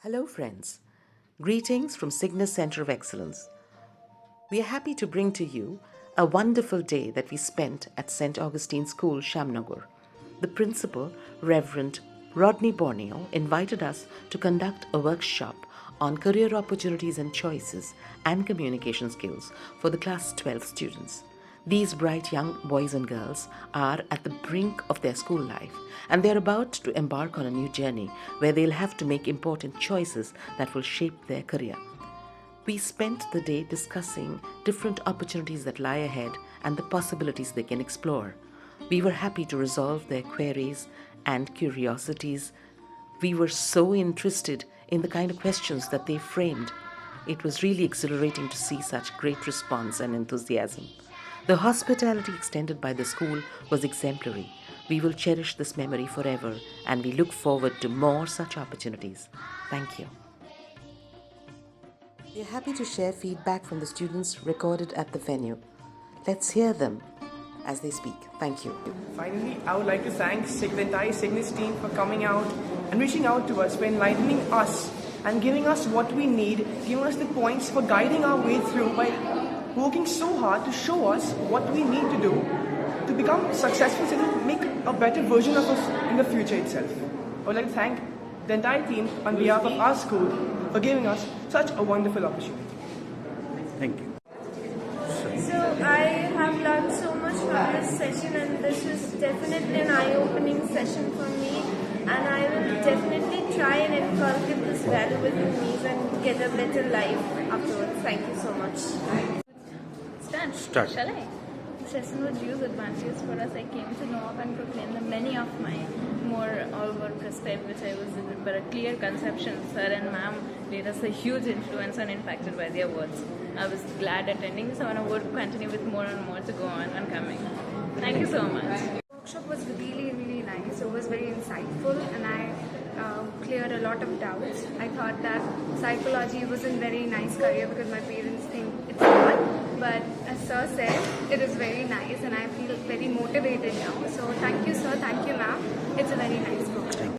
Hello, friends. Greetings from Cygnus Center of Excellence. We are happy to bring to you a wonderful day that we spent at St Augustines School, Shyamnagar. The principal, Reverend Rodney Borneo, invited us to conduct a workshop on career opportunities and choices and communication skills for the class 12 students. These bright young boys and girls are at the brink of their school life, and they're about to embark on a new journey where they'll have to make important choices that will shape their career. We spent the day discussing different opportunities that lie ahead and the possibilities they can explore. We were happy to resolve their queries and curiosities. We were so interested in the kind of questions that they framed. It was really exhilarating to see such great response and enthusiasm. The hospitality extended by the school was exemplary. We will cherish this memory forever, and we look forward to more such opportunities. Thank you. We are happy to share feedback from the students recorded at the venue. Let's hear them as they speak. Thank you. Finally, I would like to thank the entire Cygnus team for coming out and reaching out to us, for enlightening us and giving us what we need, giving us the points for guiding our way through by working so hard to show us what we need to do to become successful and make a better version of us in the future itself. I would like to thank the entire team on behalf of our school for giving us such a wonderful opportunity. Thank you. So I have learned so much from this session, and this is definitely an eye-opening session for me, and I will definitely try and inculcate this value within me and get a better life afterwards. Thank you so much. Start. Shall I? The session was huge advantages for us. I came to know of and proclaim that many of my more all were prescribed which I was in, but a clear conception. Sir and ma'am laid us a huge influence and impacted by their words. I was glad attending, so I would continue with more and more to go on and coming. Thank you so much. The workshop was really nice. It was very insightful, and I cleared a lot of doubts. I thought that psychology was a very nice career because my parents think it's not, but as sir said, it is very nice, and I feel very motivated now. So thank you, sir. Thank you, ma'am. It's a very nice program.